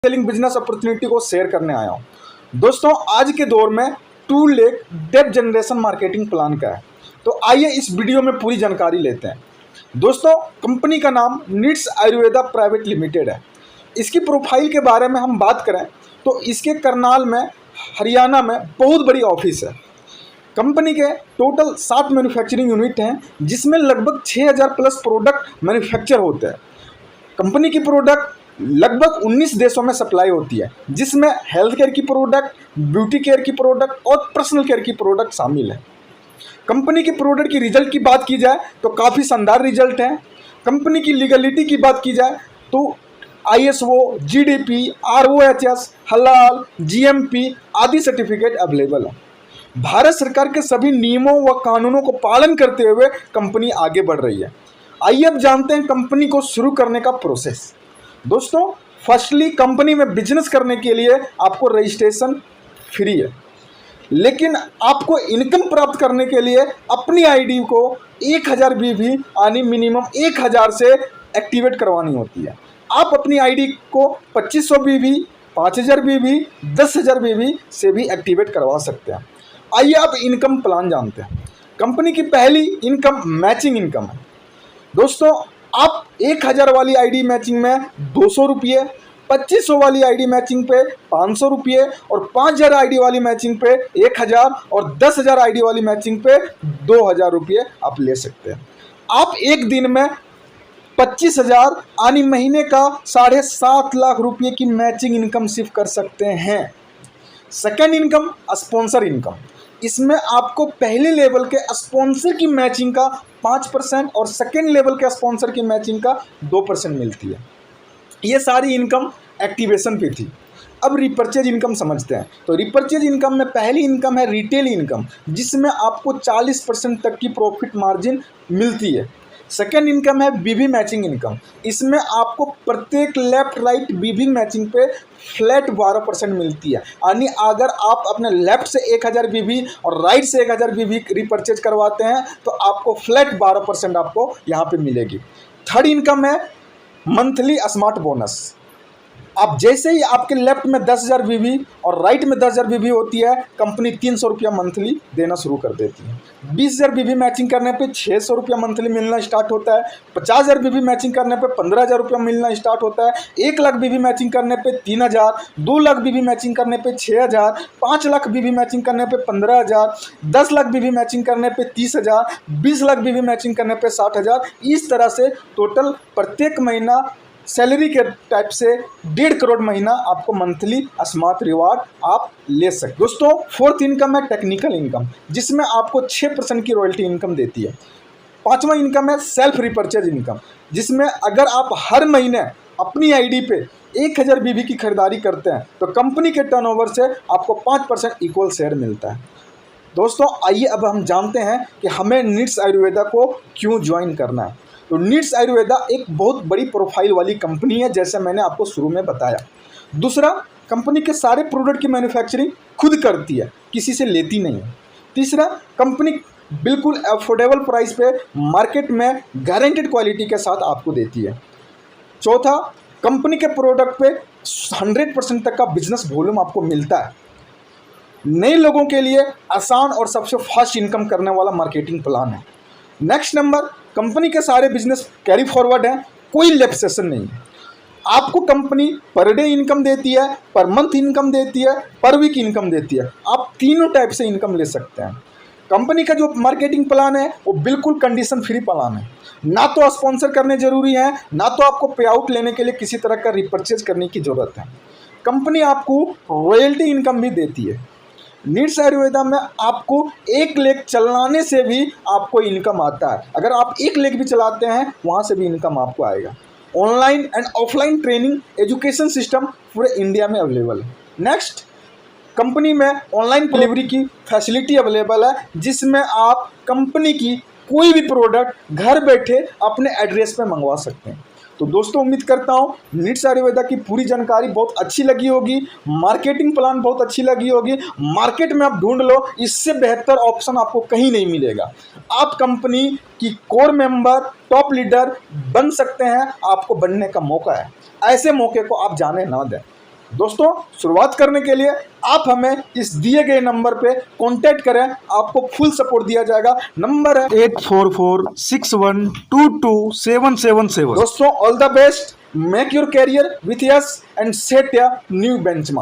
Selling business opportunity को share करने आया हूं। दोस्तों, आज के दौर में 2 लाख डेप जनरेशन मार्केटिंग प्लान का है। तो आइए इस वीडियो में पूरी जानकारी लेते हैं। दोस्तों, कंपनी का नाम नीड्स आयुर्वेदा प्राइवेट लिमिटेड है। इसकी प्रोफाइल के बारे में हम बात करें तो इसके करनाल में हरियाणा में बहुत बड़ी ऑफिस है। कंपनी के टोटल 7 मैन्युफैक्चरिंग यूनिट हैं, जिसमें लगभग 6000 प्लस प्रोडक्ट मैन्युफैक्चर होते हैं। कंपनी की प्रोडक्ट लगभग 19 देशों में सप्लाई होती है, जिसमें हेल्थ केयर की प्रोडक्ट, ब्यूटी केयर की प्रोडक्ट और पर्सनल केयर की प्रोडक्ट शामिल है। कंपनी की प्रोडक्ट की रिजल्ट की बात की जाए तो काफ़ी शानदार रिजल्ट है। कंपनी की लीगलिटी की बात की जाए तो ISO, GDP, ROHS, हलाल, GMP आदि सर्टिफिकेट अवेलेबल है। भारत सरकार के सभी नियमों व कानूनों को पालन करते हुए कंपनी आगे बढ़ रही है। आइए अब जानते हैं कंपनी को शुरू करने का प्रोसेस। दोस्तों, फर्स्टली कंपनी में बिजनेस करने के लिए आपको रजिस्ट्रेशन फ्री है, लेकिन आपको इनकम प्राप्त करने के लिए अपनी आईडी को 1000 BV यानी मिनिमम 1000 से एक्टिवेट करवानी होती है। आप अपनी आईडी को 2500 BV, 5000 BV, 10,000 BV से भी एक्टिवेट करवा सकते हैं। आइए अब इनकम प्लान जानते हैं। कंपनी की पहली इनकम मैचिंग इनकम है। दोस्तों, आप 1000 वाली आईडी मैचिंग में 200 रुपये, 2500 वाली आईडी मैचिंग पे 500 रुपये और 5000 आईडी वाली मैचिंग पे 1000 और 10,000 आईडी वाली मैचिंग पे 2000 रुपये आप ले सकते हैं। आप एक दिन में 25,000 यानी महीने का 7.5 लाख रुपये की मैचिंग इनकम सिर्फ कर सकते हैं। Second income sponsor income. इसमें आपको पहले लेवल के स्पॉन्सर की मैचिंग का 5% और सेकेंड लेवल के स्पॉन्सर की मैचिंग का 2% मिलती है। ये सारी इनकम एक्टिवेशन पे थी। अब रिपर्चेज इनकम समझते हैं। तो रिपर्चेज इनकम में पहली इनकम है रिटेल इनकम, जिसमें आपको 40% तक की प्रॉफिट मार्जिन मिलती है। सेकेंड इनकम है बीबी मैचिंग इनकम। इसमें आपको प्रत्येक लेफ्ट राइट बीबी मैचिंग पे फ्लैट 12% मिलती है, यानी अगर आप अपने लेफ्ट से 1000 BV और राइट से 1000 BV रिपर्चेज करवाते हैं तो आपको फ्लैट 12% आपको यहाँ पे मिलेगी। थर्ड इनकम है मंथली स्मार्ट बोनस। आप जैसे ही आपके लेफ्ट में 10,000 BV और राइट में 10,000 BV होती है, कंपनी 300 रुपया मंथली देना शुरू कर देती है। 20,000 BV मैचिंग करने पे 600 रुपया मंथली मिलना स्टार्ट होता है। 50,000 BV मैचिंग करने पे 15,000 रुपया मिलना स्टार्ट होता है। 1 लाख BV मैचिंग करने पे 3,000, 2 लाख BV मैचिंग करने पे 6,000, 5 लाख BV मैचिंग करने पे 15,000, 10 लाख BV मैचिंग करने पे 30,000, 20 लाख BV मैचिंग करने पे 60,000। इस तरह से टोटल प्रत्येक महीना सैलरी के टाइप से 1.5 करोड़ महीना आपको मंथली स्मार्ट रिवार्ड आप ले सकते। दोस्तों, फोर्थ इनकम है टेक्निकल इनकम, जिसमें आपको 6% की रॉयल्टी इनकम देती है। पांचवा इनकम है सेल्फ रिपर्चेज इनकम, जिसमें अगर आप हर महीने अपनी आईडी पे 1000 BV की खरीदारी करते हैं तो कंपनी के टर्नओवर से आपको 5% इक्वल शेयर मिलता है। दोस्तों, आइए अब हम जानते हैं कि हमें नीड्स आयुर्वेदा को क्यों ज्वाइन करना है। तो नीड्स आयुर्वेदा एक बहुत बड़ी प्रोफाइल वाली कंपनी है, जैसे मैंने आपको शुरू में बताया। दूसरा, कंपनी के सारे प्रोडक्ट की मैन्युफैक्चरिंग खुद करती है, किसी से लेती नहीं है। तीसरा, कंपनी बिल्कुल अफोर्डेबल प्राइस पे मार्केट में गारंटेड क्वालिटी के साथ आपको देती है। चौथा, कंपनी के प्रोडक्ट पे 100% तक का बिजनेस वॉल्यूम आपको मिलता है। नए लोगों के लिए आसान और सबसे फास्ट इनकम करने वाला मार्केटिंग प्लान है। नेक्स्ट नंबर, कंपनी के सारे बिजनेस कैरी फॉरवर्ड हैं, कोई लेफ्ट सेशन नहीं है। आपको कंपनी पर डे इनकम देती है, पर मंथ इनकम देती है, पर वीक इनकम देती है। आप तीनों टाइप से इनकम ले सकते हैं। कंपनी का जो मार्केटिंग प्लान है वो बिल्कुल कंडीशन फ्री प्लान है। ना तो स्पॉन्सर करने जरूरी है, ना तो आपको पे आउट लेने के लिए किसी तरह का रिपर्चेज करने की जरूरत है। कंपनी आपको रॉयल्टी इनकम भी देती है। नीड्स आयुर्वेदा में आपको 1 लाख चलाने से भी आपको इनकम आता है। अगर आप 1 लाख भी चलाते हैं, वहाँ से भी इनकम आपको आएगा। Online and offline training education system पूरे इंडिया में अवेलेबल है। नेक्स्ट, कंपनी में ऑनलाइन डिलीवरी की फैसिलिटी अवेलेबल है, जिसमें आप कंपनी की कोई भी प्रोडक्ट घर बैठे अपने एड्रेस पे मंगवा सकते हैं। तो दोस्तों, उम्मीद करता हूँ नीड्स आयुर्वेदा की पूरी जानकारी बहुत अच्छी लगी होगी, मार्केटिंग प्लान बहुत अच्छी लगी होगी। मार्केट में आप ढूंढ लो, इससे बेहतर ऑप्शन आपको कहीं नहीं मिलेगा। आप कंपनी की कोर मेंबर, टॉप लीडर बन सकते हैं, आपको बनने का मौका है। ऐसे मौके को आप जाने ना दें। दोस्तों शुरुआत करने के लिए आप हमें इस दिए गए नंबर पे कांटेक्ट करें, आपको फुल सपोर्ट दिया जाएगा। नंबर है 8446122777। दोस्तों all the best, make your career with yes and set a new benchmark.